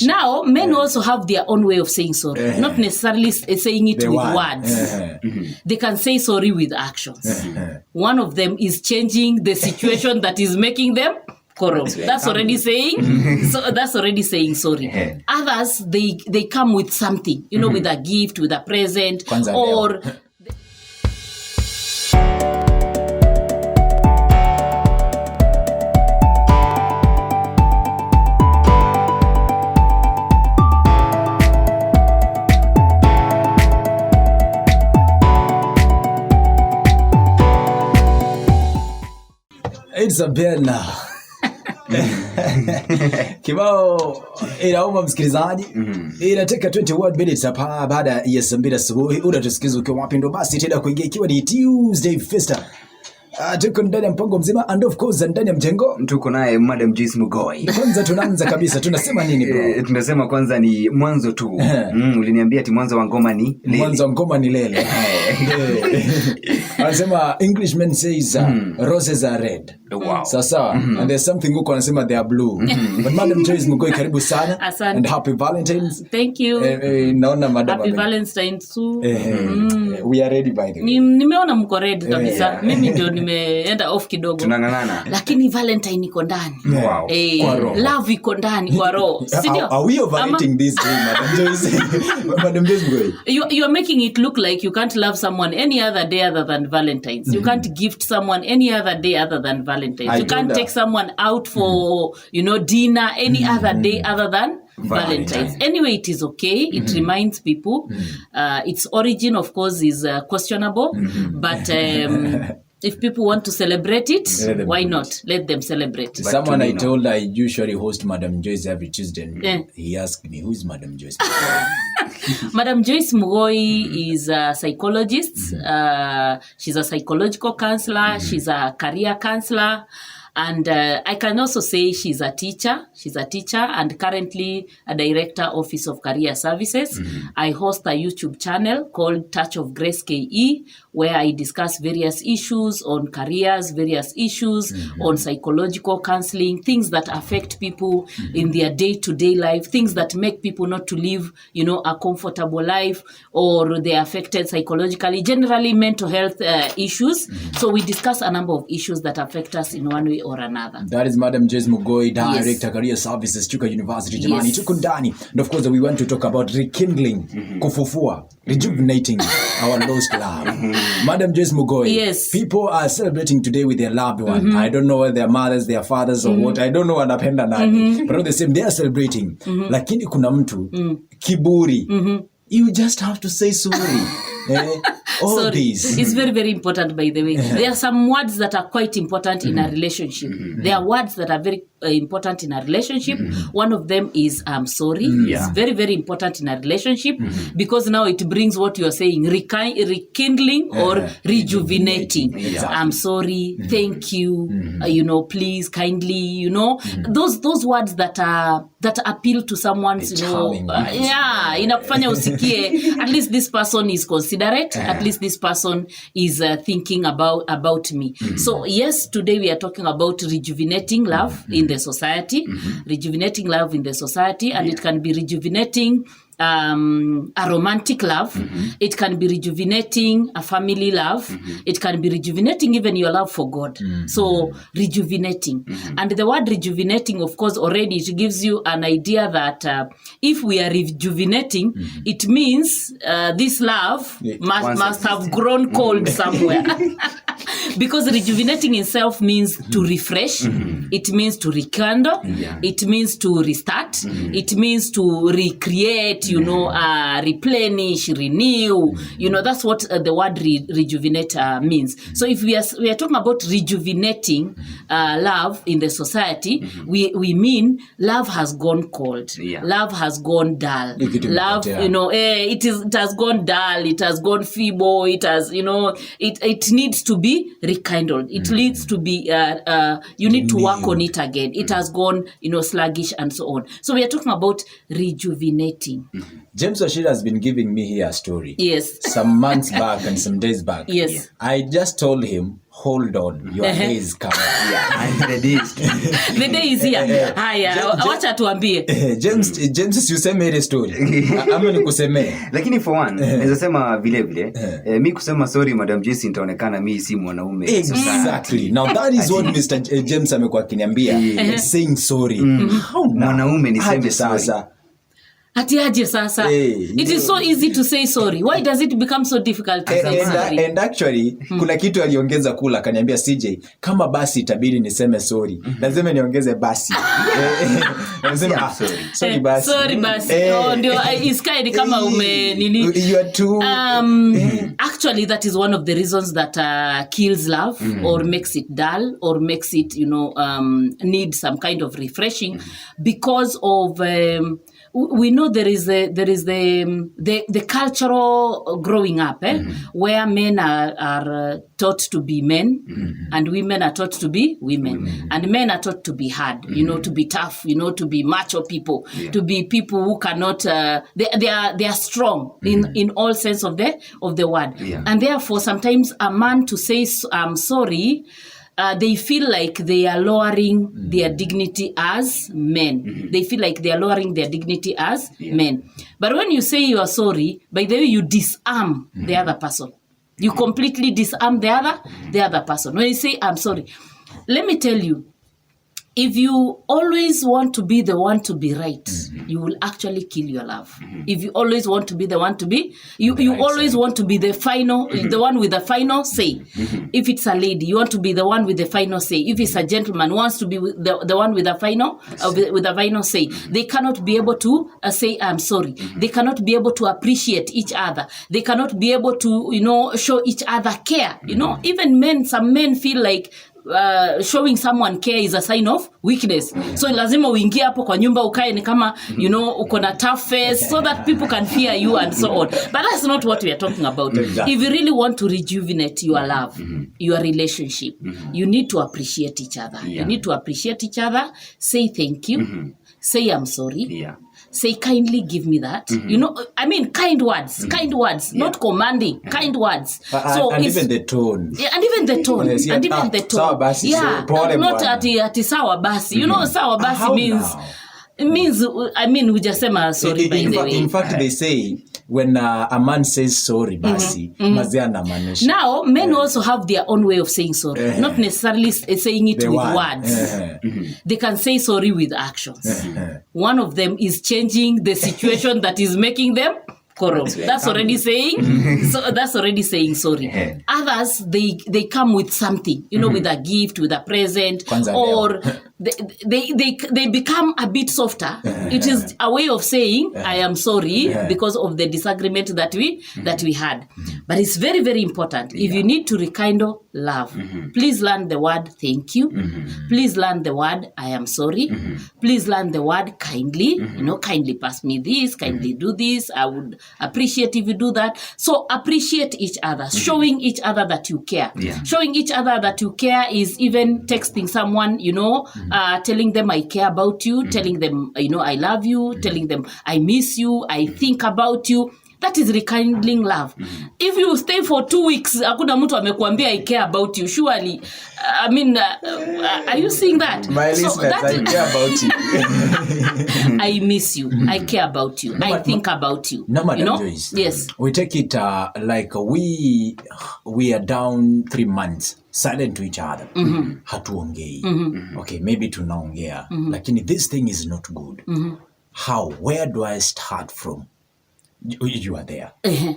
Now, men also have their own way of saying sorry, not necessarily saying it with words. They can say sorry with actions. One of them is changing the situation that is making them quarrel. That's already saying. So that's already saying sorry. Others, they come with something, with a gift, with a present, or. It's a bit now. Kibao inauma msikilizaji. Inateka 21 minutes hapa baada ya saa 2 asubuhi. Unatusikiza ukiwa wapi? Ndo basi tena kuingia ikiwa ni Tuesday Festa. Tuko ndani ya mpango mzima and of course ndani ya mjengo tuko naye Madam Joyce Mghoi. Kwanza tunaanza kabisa, tunasema nini bro? Tunasema kwanza ni mwanzo tu. Uliniambia ati mwanzo wa ngoma ni lele. Mwanzo wa ngoma ni lele. Anasema Englishman says roses are red. Wow. Sasa and there's something huko anasema they are blue. But Madam Joyce Mghoi, karibu sana. Asante. And happy Valentine's. Thank you. Naona madam. Happy Valentine's too. We are ready by the way. Nimeona mko ready kabisa. Mimi ndio nimeenda off kidogo. Tunangangana. Lakini Valentine iko ndani. Wow. Kwa roho. Love iko ndani kwa roho. Are we overrating this day, Madam Joyce? Madam Joyce Mghoi. You are making it look like you can't love someone any other day other than Valentine's. You can't gift someone any other day other than Valentine's. You can't take someone out for, dinner any other day other than Valentine's. Anyway, it is okay. It reminds people. Its origin, of course, is questionable. But if people want to celebrate it, why not? Let them celebrate. Someone I told I usually host Madam Joyce every Tuesday. He asked me, who is Madam Joyce? Madam Joyce Mghoi is a psychologist. She's a psychological counselor. She's a career counselor. And I can also say she's a teacher. She's a teacher and currently a director, Office of Career Services. I host a YouTube channel called Touch of Grace KE, where I discuss various issues on careers, various issues on psychological counseling, things that affect people in their day-to-day life, things that make people not to live, a comfortable life, or they're affected psychologically, generally mental health issues. So we discuss a number of issues that affect us in one way or another. That is Madam Joyce Mghoi, Director, Career Services, Chuka University, Jamani. Tuko ndani. And of course, we want to talk about rekindling, kufufua, rejuvenating our lost love. Madam Joyce Mghoi, yes. People are celebrating today with their loved one. I don't know whether their mothers, their fathers, or what. I don't know wanapenda nani. But all the same, they are celebrating. Lakini kuna mtu, kiburi. You just have to say sorry. All these. It's very, very important, by the way. There are some words that are quite important in a relationship. There are words that are very important in a relationship. One of them is I'm sorry. It's very, very important in a relationship because now it brings what you are saying, rekindling or rejuvenating. Exactly. I'm sorry, thank you, please, kindly, those words that appeal to someone's, inakufanya usikie, at least this person is considerate, at least this person is thinking about me. So yes, today we are talking about rejuvenating love in the society, rejuvenating love in the society, and it can be rejuvenating a romantic love. It can be rejuvenating a family love. It can be rejuvenating even your love for God. So rejuvenating. And the word rejuvenating, of course, already it gives you an idea that if we are rejuvenating, it means this love must have grown cold somewhere. Because rejuvenating itself means to refresh. It means to rekindle. It means to restart. It means to recreate, replenish, renew. That's what the word rejuvenate means. So if we are talking about rejuvenating love in the society, we mean love has gone cold. Love has gone dull. Love, it has gone dull. It has gone feeble. It has, it needs to be rekindled. It needs to be, you need to work on it again. It has gone, sluggish and so on. So we are talking about rejuvenating. James Washira has been giving me here a story. Yes. Some months back and some days back. Yes. I just told him, hold on, your day is coming. And the day is here. Haya, wacha tuambie. James useme ile story. Ama nikusemee. Lakini for one, naweza sema vile vile, mi kusema sorry Madam Jesse nitaonekana mimi si mwanaume. Exactly. Now that is what Mr. James amekuwa akiniambia, saying sorry. Mwanaume niseme sasa. Aje sasa. It is so easy to say sorry. Why does it become so difficult to say sorry? And actually, kuna kitu aliongeza kula, akaniambia CJ, kama basi itabidi niseme sorry. Lazima niongeze basi. Nasema sorry basi. Sorry basi. Ndio iskaidi kama ume nini. You are too actually that is one of the reasons that kills love or makes it dull or makes it, need some kind of refreshing because of we know there is the cultural growing up where men are taught to be men and women are taught to be women and men are taught to be hard, to be tough, to be macho people, to be people who cannot they are strong in all sense of the word, and therefore sometimes a man to say I'm sorry, they feel like they are lowering their dignity as men. They feel like they are lowering their dignity as men. But when you say you are sorry, by the way, you disarm the other person. You completely disarm the other person. When you say I'm sorry, let me tell you, if you always want to be the one to be right, you will actually kill your love. If you always want to be the one to be, you always want to be the final, the one with the final say. If it's a lady, you want to be the one with the final say. If it's a gentleman, wants to be the one with the final, with the final say. They cannot be able to say I'm sorry. They cannot be able to appreciate each other. They cannot be able to, show each other care. Even men, some men feel like showing someone care is a sign of weakness. So lazima uingie hapo kwa nyumba ukae ni kama uko na tough face so that people can fear you and so on. But that's not what we are talking about. Exactly. If you really want to rejuvenate your love, your relationship, you need to appreciate each other. You need to appreciate each other. Say thank you. Say I'm sorry. Say kindly give me that. Kind words, not commanding, kind words. And even the tone. And even the tone. Yes, and even the tone. Sawa basi, not ati sawa basi. Sawa basi means we just say sorry by the way. In fact, they say when a man says sorry basi, maziana manisha. Now, men also have their own way of saying sorry. Not necessarily saying it with words. They can say sorry with actions. One of them is changing the situation that is making them quarrel. That's already saying. So that's already saying sorry. Others they come with something, with a gift, with a present, or they become a bit softer. It is a way of saying I am sorry because of the disagreement that we had. But it's very, very important. If you need to rekindle love, please learn the word thank you. Please learn the word I am sorry. Please learn the word kindly. Kindly pass me this, kindly do this. I would appreciate if you do that. So appreciate each other, showing each other that you care. Showing each other that you care is even texting someone, telling them I care about you, telling them, I love you, telling them I miss you, I think about you. That is rekindling love. If you stay for 2 weeks, hakuna mtu amekuambia I care about you. Surely, are you seeing that? My listeners, I care about you. I miss you. I care about you. I think about you. No, Madam Joyce. Yes. We take it like we are down 3 months. Silent to each other. Hatuongei. Okay, maybe tunaongea. Lakini this thing is not good. How? Where do I start from? You are there.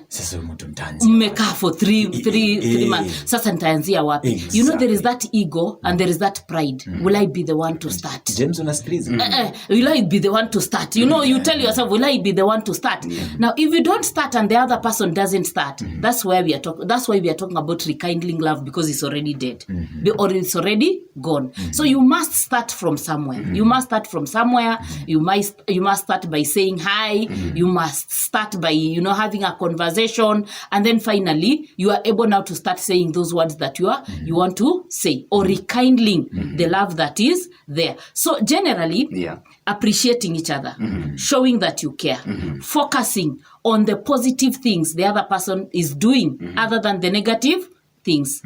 Sasa mtu mtanzi. Mmekaa for 3 months. Sasa nitaanzia wapi? Exactly. There is that ego and there is that pride. Will I be the one to start? James unasikiliza? Will I be the one to start? You tell yourself, will I be the one to start? Now, if you don't start and the other person doesn't start, that's why we are talking about rekindling love, because it's already dead. Or it's already gone. So you must start from somewhere. You must start from somewhere. You must start by saying hi. You must start by, having a conversation. And then finally, you are able now to start saying those words that you want to say, or rekindling the love that is there. So generally, appreciating each other, showing that you care, focusing on the positive things the other person is doing other than the negative things,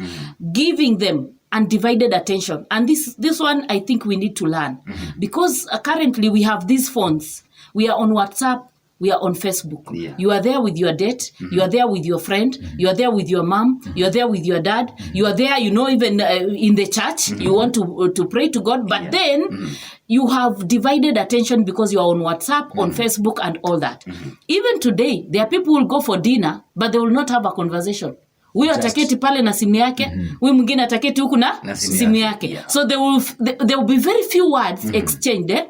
giving them undivided attention. And this one I think we need to learn, because currently we have these phones. We are on WhatsApp, we are on Facebook. You are there with your date, you are there with your friend, you are there with your mom, you are there with your dad, you are there, even in the church, you want to pray to God, but then you have divided attention because you are on WhatsApp, on Facebook and all that. Even today, there are people who will go for dinner, but they will not have a conversation. Huyu ataketi pale na simu yake, huyu mwingine ataketi huku na simu yake. So there will be very few words exchanged.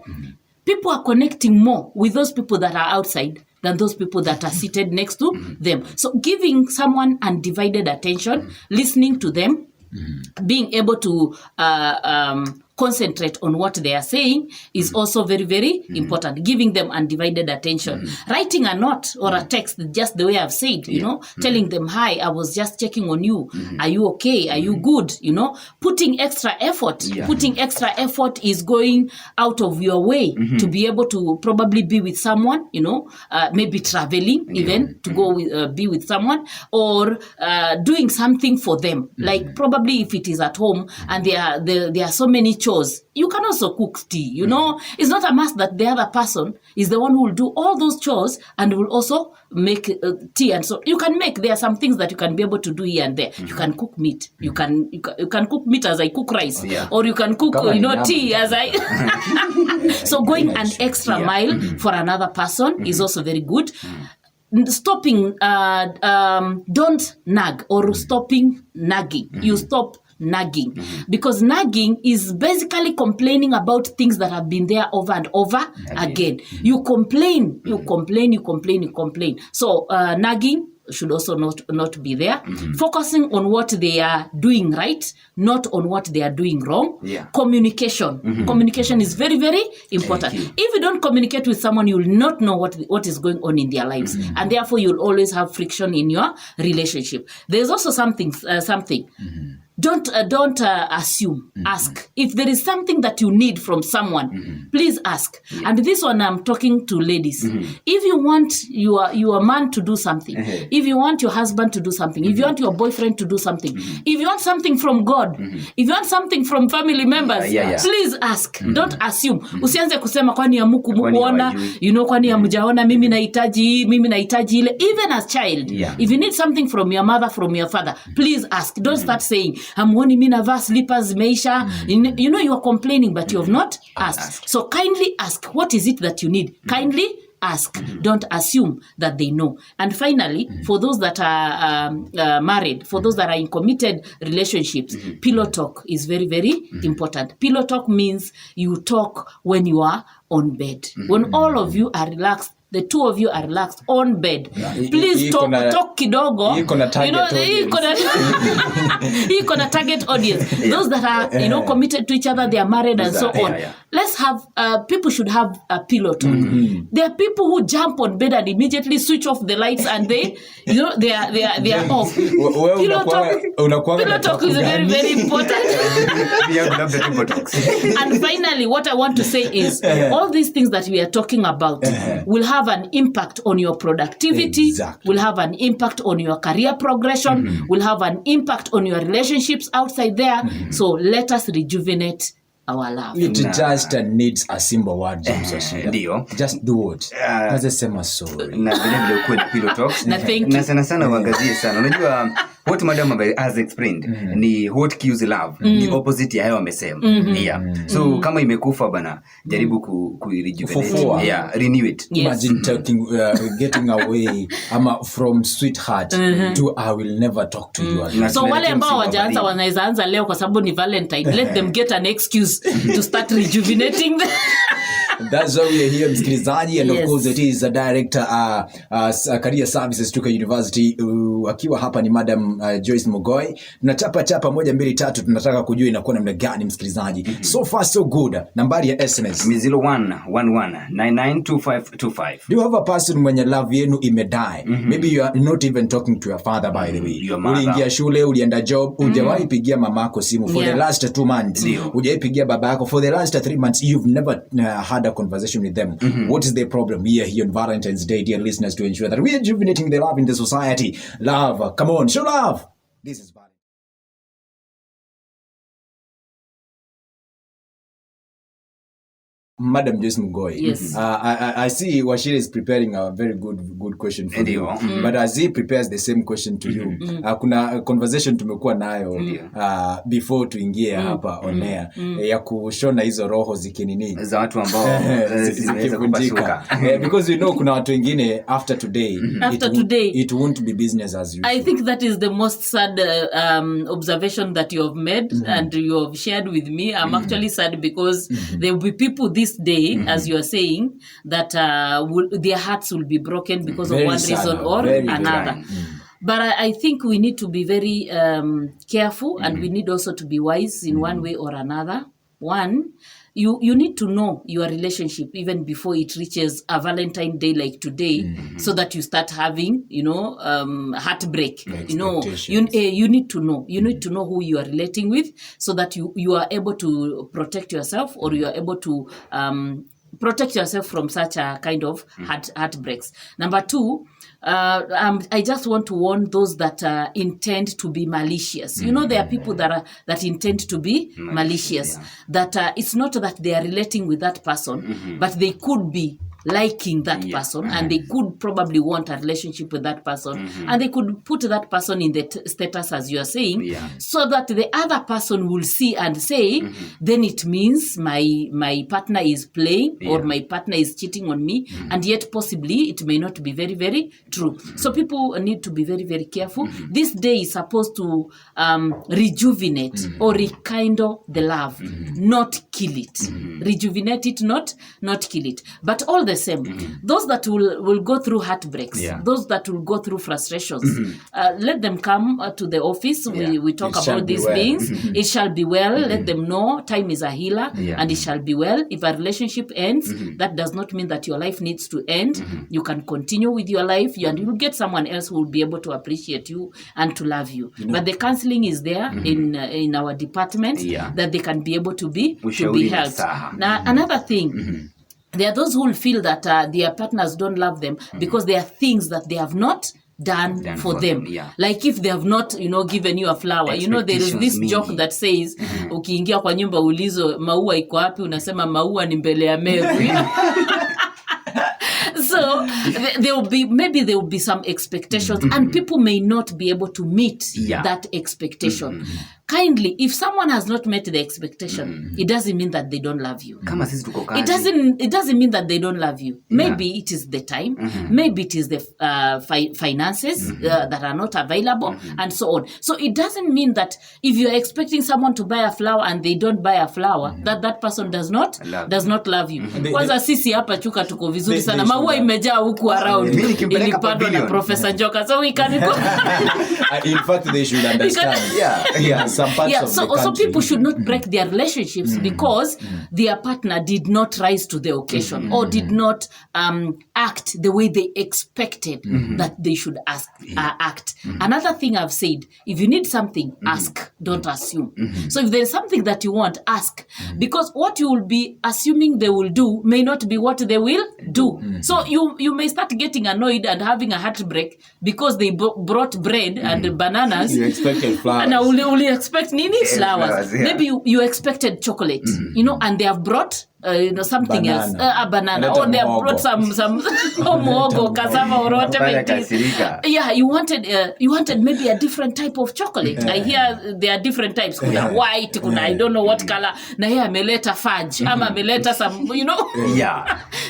People are connecting more with those people that are outside than those people that are seated next to them. So giving someone undivided attention, listening to them, being able to concentrate on what they are saying is also very, very important. Giving them undivided attention. Writing a note or a text, just the way I've said, telling them, hi, I was just checking on you. Are you okay? Are you good? Putting extra effort. Putting extra effort is going out of your way to be able to probably be with someone, maybe traveling even to go be with someone, or doing something for them. Like probably if it is at home and there are so many chores, you can also cook tea, It's not a must that the other person is the one who will do all those chores and will also make tea. And so you can there are some things that you can be able to do here and there. You can cook meat. You can cook meat as I cook rice. Or you can cook, tea as I... So going an extra mile for another person is also very good. Stopping, don't nag, or stopping nagging. You stop nagging, because nagging is basically complaining about things that have been there over and over again. You complain. So nagging should also not be there. Focusing on what they are doing right, not on what they are doing wrong. Communication. Communication is very, very important. If you don't communicate with someone, you will not know what is going on in their lives, and therefore you'll always have friction in your relationship. There's also something. Don't assume. Ask. If there is something that you need from someone, please ask. And this one I'm talking to ladies. If you want your man to do something, if you want your husband to do something, if you want your boyfriend to do something, if you want something from God, if you want something from family members, please ask. Don't assume. Usianze kusema kwani ya mukuona, kwani ya mjaona, mimi nahitaji ile. Even as child, if you need something from your mother, from your father, please ask. Don't start saying, hamuoni mimi navaa slippers zimeisha. You are complaining, but you have not asked. So kindly ask, what is it that you need? Kindly ask. Don't assume that they know. And finally, for those that are married, for those that are in committed relationships, pillow talk is very, very important. Pillow talk means you talk when you are on bed. When all of you are relaxed, the two of you are relaxed on bed. Please talk kidogo. He gonna target audience. Those that are committed to each other, they are married and so on. Let's have people should have a pillow talk. There are people who jump on bed and immediately switch off the lights and they are off. Pillow talk is very, very important. And finally, what I want to say is all these things that we are talking about will have an impact on your productivity, will have an impact on your career progression, will have an impact on your relationships outside there. So let us rejuvenate our love. It just needs a simple word, James Oshida. Just do it. Sema sorry. Na vile kuwe na pillow talks. Na sana uangazie sana. Unajua what madam has explained ni what kills love, ni opposite ya hayo amesema. So kama imekufa bana, jaribu ku rejuvenate, renew it. Imagine getting away from sweetheart to I will never talk to you again. So wale ambao wajaanza wanaweza anza leo kwa sababu ni Valentine. Let them get an excuse to start rejuvenating That's why we are here, msikilizaji, and of course it is a director career services Tuka University. Akiwa hapa ni Madam Joyce Mghoi. Tunachapa 1 2 3, tunataka kujua inakuwa namna gani, msikilizaji. So far so good. Nambari ya SMS 0111992525. Do you have a person mwenye love yenu imedie? Maybe you are not even talking to your father, by the way. Uliingia shule, ulienda job, hujawahi pigia mamako simu for the last 2 months. Hujawahi pigia babako for the last 3 months. You've never had a conversation with them. What is the problem? We are here on Valentine's Day, dear listeners, to ensure that we are rejuvenating the love in the society. Love, come on, show love. This is Valentine. Madam Joyce Mghoi. Yes. I see Washira is preparing a very good question for you. But as he prepares the same question to you, kuna conversation tumekuwa nayo before tuingie hapa on air ya kushona hizo roho zikinini za watu ambao zinaweza kupasuka. Because you know kuna watu wengine after today it won't be business as usual. I think that is the most sad observation that you have made and you have shared with me. I'm actually sad because there will be people this day, as you are saying, that their hearts will be broken because of one reason or another. But I think we need to be very careful, and we need also to be wise in one way or another. One, you need to know your relationship even before it reaches a Valentine Day like today, so that you start having, heartbreak. You need to know. You need to know who you are relating with, so that you are able to protect yourself, or you are able to protect yourself from such a kind of heartbreaks. Number 2, I just want to warn those that intend to be malicious. There are people that intend to be malicious. That it's not that they are relating with that person, but they could be liking that person, and they could probably want a relationship with that person, and they could put that person in the status as you are saying, so that the other person will see and say, then it means my partner is playing, or my partner is cheating on me, and yet possibly it may not be very, very true. So people need to be very, very careful. This day is supposed to rejuvenate or rekindle the love, not kill it. Rejuvenate it, not kill it. But all the same, those that will go through heartbreaks, those that will go through frustrations, let them come to the office. We talk about these things. It shall be well. Let them know time is a healer, and it shall be well. If a relationship ends, that does not mean that your life needs to end. You can continue with your life, and you will get someone else who will be able to appreciate you and to love you. But the counseling is there in our department, that they can be able to be helped. Now, another thing, there are those who will feel that their partners don't love them because there are things that they have not done for them. Like if they have not, given you a flower. There is this joke that says, ukiingia kwa nyumba ulizo maua iko wapi, unasema maua ni mbele ya meru. So there will be some expectations, and people may not be able to meet that expectation. Kindly, if someone has not met the expectation, it doesn't mean that they don't love you. It doesn't mean that they don't love you. Maybe it is the time, maybe it is the finances that are not available, and so on. So it doesn't mean that if you're expecting someone to buy a flower and they don't buy a flower, that person does not love you. Kwanza sisi hapa Chuka tuko vizuri sana. Maua imejaa huku around. Ilipandwa na Professor Njoka. So we can go. In fact, they should understand. Some parts of the country. So people should not break their relationships because their partner did not rise to the occasion or did not act the way they expected that they should act. Another thing I've said, if you need something, ask, don't assume. So if there is something that you want, ask. Because what you will be assuming they will do may not be what they will do. So you may start getting annoyed and having a heartbreak because they brought bread and bananas. You expected flowers. And only expect flowers. Maybe you expected chocolate, and they have brought something else, a banana, or they have brought some muhogo, cassava, or whatever it is. Yeah, you wanted maybe a different type of chocolate. I hear there are different types. Kuna white, kuna I don't know what color. Na here ameleta fudge, ama ameleta some,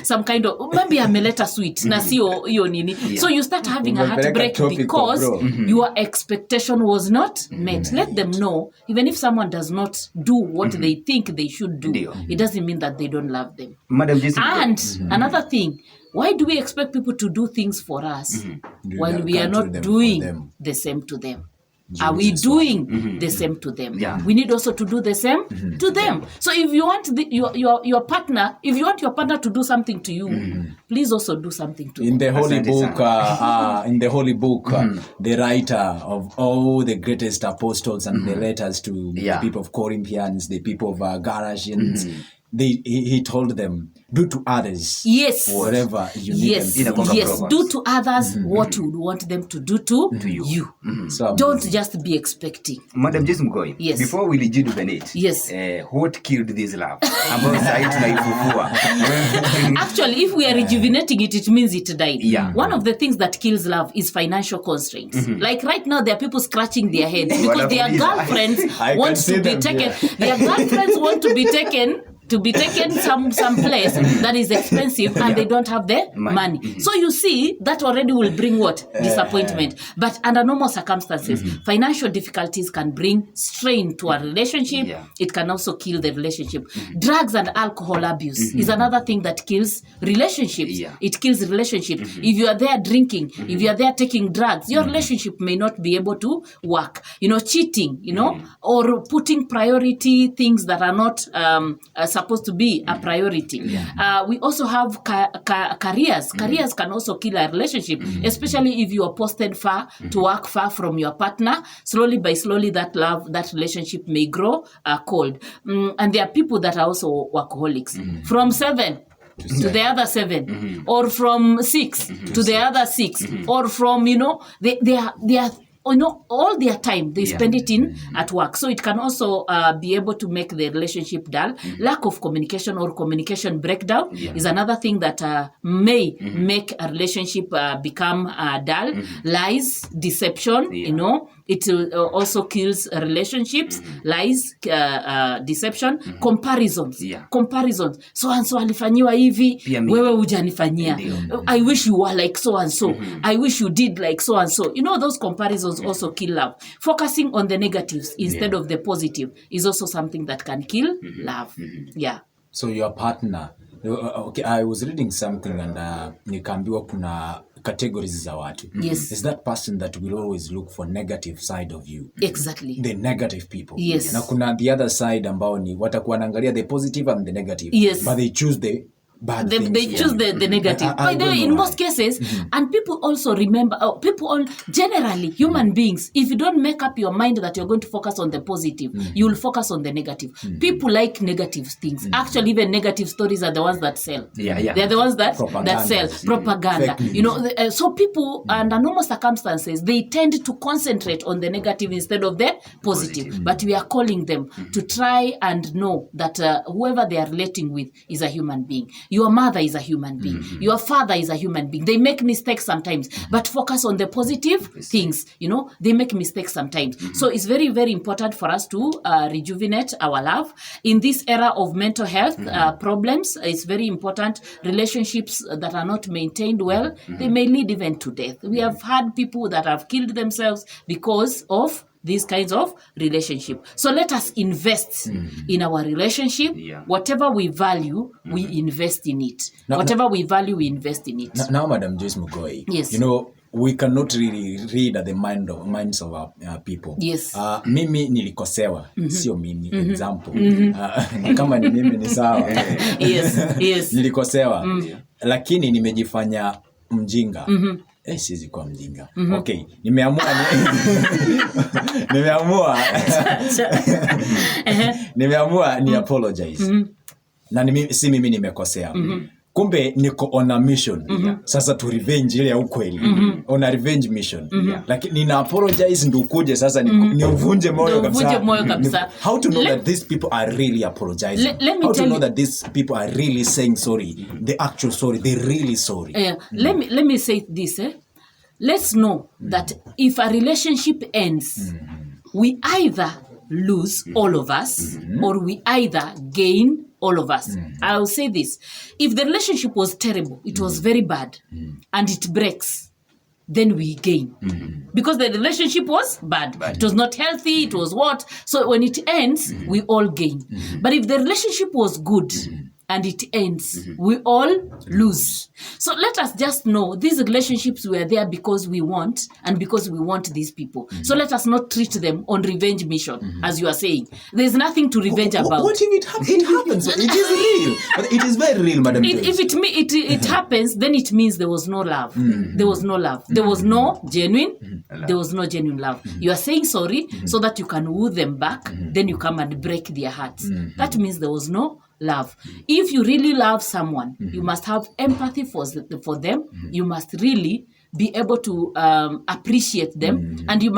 some kind of, maybe ameleta sweet. Na sio hiyo nini. So you start having a heartbreak because your expectation was not met. Let them know, even if someone does not do what they think they should do, it doesn't mean that they they don't love them. Madam Jason. And another thing, why do we expect people to do things for us while we are not doing the same to them? Are we doing the same to them? Yeah. We need also to do the same to them. So if you want your partner, if you want your partner to do something to you, please also do something to in them. the holy book. The writer of all the greatest apostles and the letters to the people of Corinthians, the people of Galatians, he told them, do to others whatever you need them to do. Yes, do to others what you would want them to do to you. So don't just be expecting. Madam Jason Mghoi, Yes. before we rejuvenate, what killed this love? Actually, if we are rejuvenating it, it means it died. Yeah. One of the things that kills love is financial constraints. Like right now, there are people scratching their heads because their girlfriends want to be taken. Their girlfriends want to be taken some place that is expensive and they don't have the money. So you see, that already will bring what? Disappointment. But under normal circumstances, financial difficulties can bring strain to a relationship. Yeah. It can also kill the relationship. Drugs and alcohol abuse is another thing that kills relationships. Yeah. It kills relationship. If you are there drinking, if you are there taking drugs, your relationship may not be able to work. Cheating, or putting priority things that are not supposed to be a priority. We also have careers. Careers can also kill a relationship, especially if you are posted far to work far from your partner. Slowly by slowly, that relationship may grow cold. And there are people that are also workaholics. From 7 to the other 7, or from 6 to the other 6, or from they are all their time they spend it at work. So it can also be able to make the relationship dull. Lack of communication or communication breakdown is another thing that may make a relationship become dull. Lies, deception, it also kills relationships. Lies, deception, comparisons. So and so alifanyiwa hivi, wewe hujanifanyia. I wish you were like so and so. I wish you did like so and so. Those comparisons also kill love. Focusing on the negatives instead of the positive is also something that can kill love. Yeah. So your partner, okay, I was reading something and nikaambiwa kuna categories za watu. Yes. Is that person that will always look for negative side of you? Exactly. The negative people. Yes. Na kuna the other side ambao ni watakuwa wanaangalia the positive and the negative. Yes. But they choose the bad things. They choose the negative. By the way, in most cases, and people also remember, generally, human beings, if you don't make up your mind that you're going to focus on the positive, you will focus on the negative. People like negative things. Actually, even negative stories are the ones that sell. They're the ones that sell. Propaganda. So people, under normal circumstances, they tend to concentrate on the negative instead of the positive. But we are calling them to try and know that whoever they are relating with is a human being. Your mother is a human being. Your father is a human being. They make mistakes sometimes, but focus on the positive things. They make mistakes sometimes. So it's very, very important for us to rejuvenate our love. In this era of mental health problems, it's very important. Relationships that are not maintained well, they may lead even to death. We have had people that have killed themselves because of these kinds of relationship. So let us invest in our relationship. Whatever we value, we invest in it. Whatever we value, we invest in it. Now, Madam Jason Mghoi, yes. We cannot really read at the minds of our people. Yes. Mimi nilikosewa, sio mimi, example. Kama ni mimi ni sawa. Yes. Nilikosewa, lakini nimejifanya mjinga. Siwezi kuwa mjinga. Okay, nimeamua ni apologize. Na si mimi nimekosea. Kumbe niko on a mission. Sasa to revenge ile ya ukweli. On a revenge mission. Lakini nina apologize ndo ukuje sasa ni uvunje moyo kabisa. How to know that these people are really apologizing? How to know that these people are really saying sorry? The actual sorry, they're really sorry. Let me say this, Let's know that if a relationship ends, we either lose all of us or we either gain all of us. I'll say this. If the relationship was terrible, it was very bad, and it breaks, then we gain. Because the relationship was bad. It was not healthy. It was what? So when it ends, we all gain. But if the relationship was good, and it ends, we all lose. So let us just know these relationships were there because we want and because we want these people. So let us not treat them on revenge mission, as you are saying. There's nothing to revenge about. What if it happens? It is real. But it is very real, Madam. If it happens, then it means there was no love. There was no love. There was no genuine. There was no genuine love. You are saying sorry so that you can woo them back. Then you come and break their hearts. That means there was no love. If you really love someone, you must have empathy for them. You must really be able to appreciate them, and you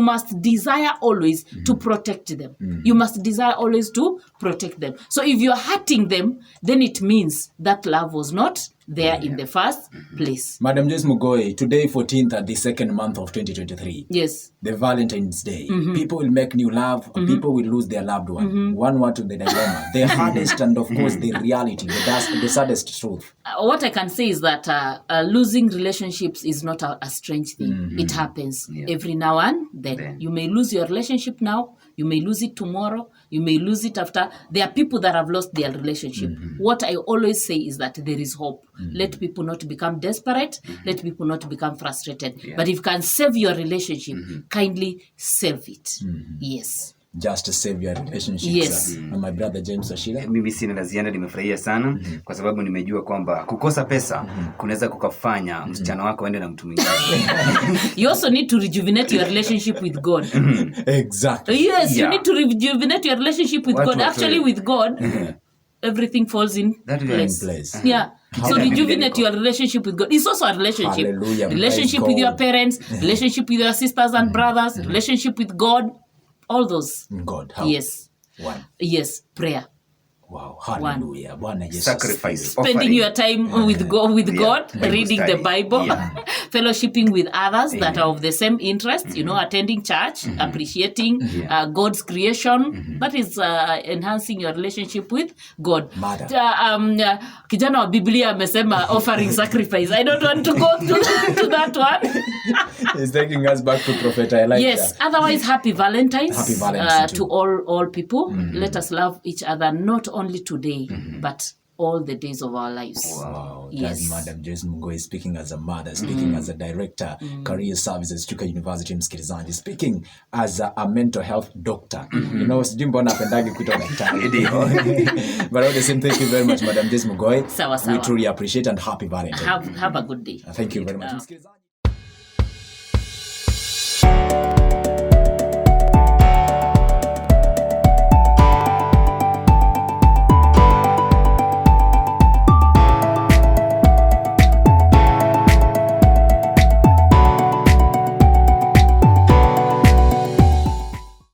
must desire always to protect them. You must desire always to protect them. So if you're hurting them, then it means that love was not there in the first place. Madam Joyce Mghoi, today 14th at the second month of 2023. Yes. The Valentine's Day. People will make new love. People will lose their loved one. One word to the dilemma. The hardest and of course the reality, the saddest truth. What I can say is that losing relationships is not a strange thing. It happens every now and then. You may lose your relationship now. You may lose it tomorrow. You may lose it after. There are people that have lost their relationship. What I always say is that there is hope. Let people not become desperate. Let people not become frustrated. But if you can save your relationship, kindly save it. Yes. Just to save your relationship. Yes. And my brother James Ashila. Mimi sina la ziada, nimefurahia sana kwa sababu nimejua kwamba kukosa pesa kunaweza kukafanya msichana wako aende na mtu mwingine. You also need to rejuvenate your relationship with God. Exactly. Yes, you need to rejuvenate your relationship with God. Actually, with God, everything falls in place. Yeah. So rejuvenate your relationship with God. It's also a relationship. Hallelujah. Relationship with your parents, relationship with your sisters and brothers, relationship with God. All those. God. How? Yes. One. Yes. Prayer. Wow. Hallelujah. Sacrifice. Spending your time with God, reading the Bible, fellowshipping with others that are of the same interest, attending church, appreciating God's creation. That is enhancing your relationship with God. Kijana wa Biblia amesema offering sacrifice. I don't want to go to that one. It's taking us back to Prophet Elijah. Yes. Otherwise, happy Valentine's. Happy Valentine's to all people. Let us love each other, not only today, but all the days of our lives. Wow. Yes. That's Madam Joyce Mghoi speaking as a mother, speaking as a director, career services, Chuka University msikilizaji, speaking as a mental health doctor. Sijui mbona apendagi kuitwa daktari. But all the same, thank you very much, Madam Joyce Mghoi. Sawa. We truly appreciate and happy Valentine. Have a good day. Thank you very much.